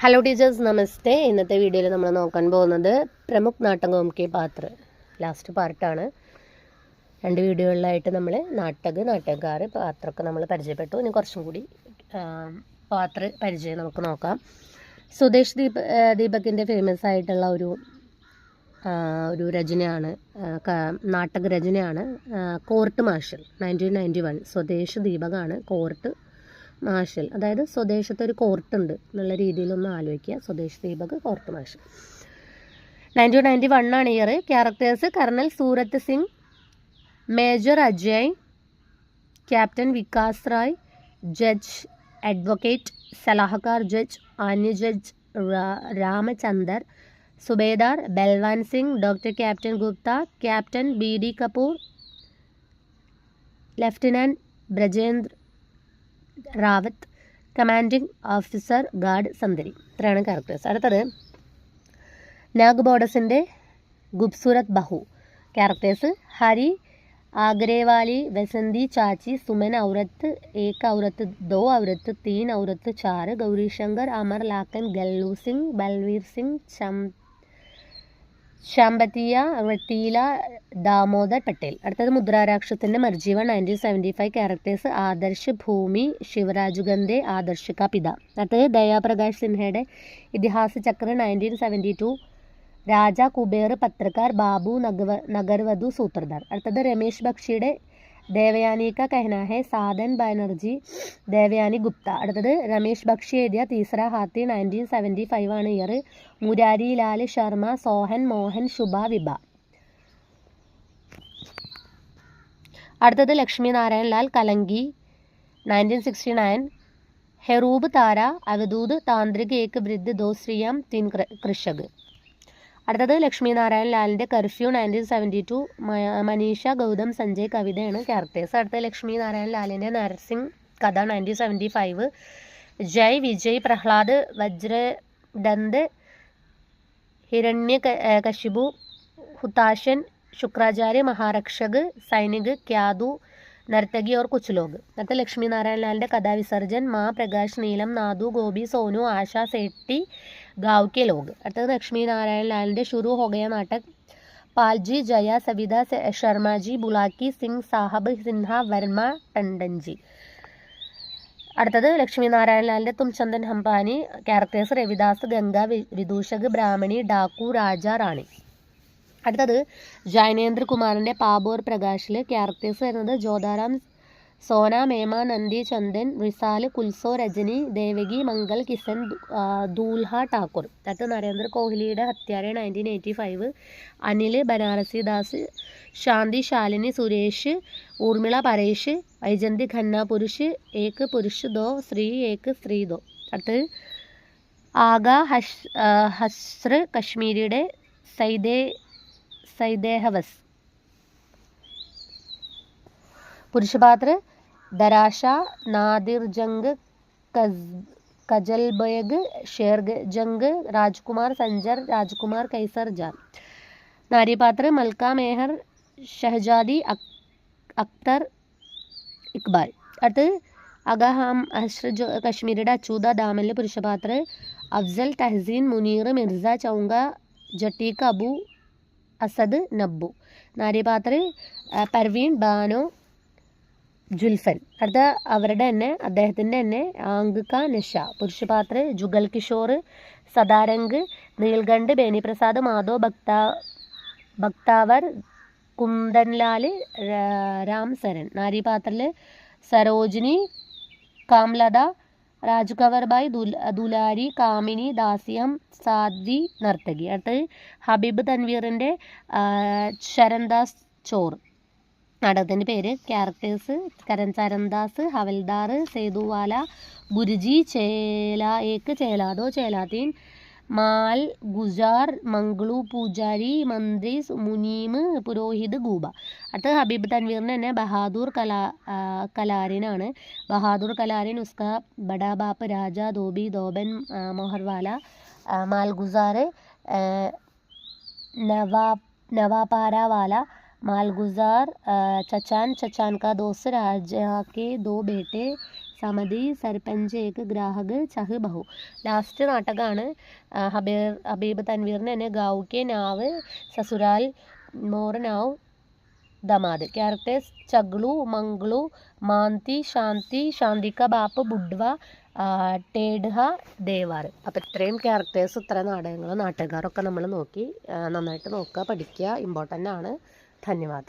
Hello teachers, നമസ്തേ. ഇന്നത്തെ വീഡിയോയിൽ നമ്മൾ നോക്കാൻ പോകുന്നത് പ്രമുഖ് നാടകം കെ പാത്ര ലാസ്റ്റ് പാർട്ടാണ്. 2 വീഡിയോകളിലായിട്ട് നമ്മൾ നാട്ടകക്കാർ പാത്രമൊക്കെ നമ്മൾ പരിചയപ്പെട്ടു. ഇനി കുറച്ചും കൂടി പാത്ര പരിചയം നമുക്ക് നോക്കാം. സുദേശ് ദീപകിൻ്റെ ഫേമസ് ആയിട്ടുള്ള ഒരു രചനയാണ്, നാടക രചനയാണ് കോർട്ട് മാർഷൽ. 1991 സ്വദേശ് ദീപകാണ് കോർട്ട് മാർഷൽ. അതായത് സ്വദേശത്ത് ഒരു കോർട്ടുണ്ട് എന്നുള്ള രീതിയിലൊന്ന് ആലോചിക്കുക. Swadesh Deepak court martial. 1991 ആണ് year. Characters: colonel Surat Singh, major Ajay, captain Vikas Rai, judge advocate സലാഹക്കാർ ജഡ്ജ് ആന്യ judge Ramchander, subedar Balwan Singh, doctor captain Gupta, captain B D Kapoor, lieutenant Brajendra Rawat, commanding officer guard സന്ദരി. ഇത്രയാണ് ക്യാരക്ടേഴ്സ്. അടുത്തത് നാഗ് ബോഡസിൻ്റെ ഖൂബ്സൂരത് ബഹു. ക്യാരക്ടേഴ്സ്: ഹരി, ആഗ്രേവാലി, വസന്തി, ചാച്ചി, സുമൻ, ഔറത്ത്, ഏക ഔറത്ത്, ദോ ഔറത്ത്, തീൻ ഔറത്ത്, ചാർ, ഗൗരി ശങ്കർ, അമർ ലാക്കൻ, ഗല്ലു സിംഗ്, ബൽവീർ സിംഗ്, ശാംബത്തിയ, റത്തീല, ദാമോദർ പട്ടേൽ. അടുത്തത് മുദ്രാരാക്ഷത്തിൻ്റെ മർജീവ. 1975 ക്യാരക്ടേഴ്സ്: ആദർശ്, ഭൂമി, ശിവരാജ് ഗന്ധെ, ആദർശ് കാ പിത. അടുത്തത് ദയാപ്രകാശ് സിൻഹയുടെ ഇതിഹാസ ചക്ര. 1972 രാജ, കുബേർ, പത്രക്കാർ, ബാബു, നഗർവധു, സൂത്രധാർ. അടുത്തത് രമേശ് ബക്ഷിയുടെ ദേവയാനി കാ കഹന ഹെ, സാധൻ ബാനർജി, ദേവയാനി ഗുപ്ത. അടുത്തത് രമേശ് ബക്ഷി എഴുതിയ തീസറ ഹാത്തി. 1975 ആണ് ഇയർ. മുരാരി ലാൽ ശർമ്മ, സോഹൻ, മോഹൻ, ശുഭ, വിഭ. അടുത്തത് ലക്ഷ്മി നാരായൺ ലാൽ കലങ്കി. 1969 ഹെറൂബ് താര, അവധൂത്, താന്ത്രിക്, ഏക് വൃദ്ധ, ദോ ശ്രീയാം, തീൻ കൃഷക്. അടുത്തത് ലക്ഷ്മി നാരായൺ ലാലിൻ്റെ കർഫ്യൂ. 1972 മനീഷ ഗൗതം, സഞ്ജയ് കവിതയാണ് ക്യാരക്ടേഴ്സ്. അടുത്ത ലക്ഷ്മി നാരായൺ ലാലിൻ്റെ നരസിംഗ് കഥ. 1975 ജയ്, വിജയ്, പ്രഹ്ലാദ്, വജ്രദന്ത്, ഹിരണ്യ കശിപു, ഹുതാശൻ, ശുക്രാചാര്യ, മഹാരക്ഷക്, സൈനിക്, ക്യാദു, നർത്തകി और कुछ लोग. അടുത്ത ലക്ഷ്മി നാരായൺ ലാലിൻ്റെ കഥാവിസർജൻ. മാ, പ്രകാശ്, നീലം, നാദു, ഗോപി, സോനു, ആശ, സേട്ടി, गाँव के लोग. അടുത്തത് ലക്ഷ്മി നാരായൺ ലാലിൻ്റെ शुरू हो गया नाटक. പാൽജി, ജയ, സവിത, ശർമാജി, ബുലാക്കി, സിംഗ്, സാഹബ്, സിൻഹ, വർമ്മ, ടണ്ടൻജി. അടുത്തത് ലക്ഷ്മി നാരായൺ ലാലിൻ്റെ തും ചന്ദൻ ഹംപാനി. ക്യാരക്ടേഴ്സ്: രവിദാസ്, ഗംഗ, വിദൂഷക്, ബ്രാഹ്മണി, ഡാക്കു, രാജ, റാണി. അടുത്തത് ജൈനേന്ദ്ര കുമാറിൻ്റെ പാബോർ പ്രകാശിൽ. ക്യാരക്ടേഴ്സ് വരുന്നത്: ജോധാറാം, സോന, മേമ, നന്ദി, ചന്ദൻ, റിസാൽ, കുൽസോ, രജനി, ദേവകി, മംഗൾ, കിസൻ, ദൂൽഹ, ഠാക്കൂർ. അടുത്ത നരേന്ദ്ര കോഹ്ലിയുടെ ഹത്യാര. 1985 അനിൽ, ബനാറസി ദാസ്, ശാന്തി, ശാലിനി, സുരേഷ്, ഊർമിള, പരേഷ്, വൈജന്തി ഖന്ന, പുരുഷ്, ഏക് പുരുഷ് ദോ, സ്ത്രീ ഏക് സ്ത്രീ ദോ. അടുത്തത് ആഗ ഹസ്ർ കശ്മീരിയുടെ സൈദേഹവസ്. പുരുഷപാത്ര: ദരാഷ, നാദിർ ജംഗ്, കജൽബേഗ്, ഷേർ ജംഗ്, രാജ്കുമാർ, സഞ്ജർ, രാജ്കുമാർ, കൈസർ ജാൻ. നാരിപാത്ര: മൽക്ക, മെഹർ, ഷഹജാദി, അക്തർ, ഇക്ബാൽ. അടുത്ത് അഗഹാം ഹസ്ർ കശ്മീരിയുടെ അച്ചൂദ ദാമനിലെ പുരുഷപാത്ര: അഫ്സൽ, തഹസീൻ, മുനീർ, മിർസ, ചൗങ്ക, ജട്ടീക, അബു അസദ്, നബ്ബു. നാരിപാത്ര: പർവീൺ, ബാനോ, ജുൽഫൻ. അടുത്ത അവരുടെ തന്നെ അദ്ദേഹത്തിൻ്റെ തന്നെ ആങ്ക് കാ നഷ. പുരുഷപാത്ര: ജുഗൽ കിഷോർ, സദാരംഗ്, നീൽകണ്ഠ്, ബേനിപ്രസാദ്, മാധവ്, ഭക്താവർ, കുന്ദൻലാൽ, രാം സരൻ. നാരിപാത്രയിൽ സരോജിനി, കാംലത, രാജ്കവർബായ്, ദുലാരി, കാമിനി, ദാസിയം, സാദി, നർത്തകി. അടുത്തത് ഹബീബ് തൻവീറിൻ്റെ ചരൺദാസ് ചോർ. നാടകത്തിൻ്റെ പേര്. ക്യാരക്ടേഴ്സ്: ചരൺദാസ്, ഹവൽദാർ, സേതുവാല, ഗുരുജി, ചേല ഏക്, ചേലാദോ, ചേലാതീൻ, മാൽ ഗുജാർ, മംഗളു, പൂജാരി, മന്ത്രി, മുനീം, പുരോഹിത്, ഗൂബ. അടുത്തത് ഹബീബ് തൻവീറിന് തന്നെ ബഹാദൂർ കലാരിനാണ്. ബഹാദൂർ കലാരിൻ, ഉസ്കാ ബഡാ ബാപ്പ്, രാജ, ധോബി, ധോബൻ, മോഹർവാല, മാൽഗുസാർ, നവാപാരാവാല, मालगुजार, चचान, चचान का दोस्त, राजा के 2 बेटे, സമതി സർപഞ്ച് ഏക് ഗ്രാഹക് ചഹ് ബഹു. ലാസ്റ്റ് നാടകമാണ്. ഹബീബ് തൻവീറിന് തന്നെ ഗാവ് കെ നാവ് സസുരാൽ മോർ നാവ് ദമാദ്. ക്യാരക്ടേഴ്സ് ചഗ്ലു, മംഗ്ലു, മാന്തി, ശാന്തി, ശാന്തിക ബാപ്പ്, ബുഡ്വ, ടേഡ്ഹ, ദേവാർ. അപ്പം ഇത്രയും ക്യാരക്ടേഴ്സ്, ഇത്ര നാടകങ്ങളും നാട്ടുകാരൊക്കെ നമ്മൾ നോക്കി. നന്നായിട്ട് നോക്കുക, പഠിക്കുക, ഇമ്പോർട്ടൻ്റ് ആണ്. ധന്യവാദം.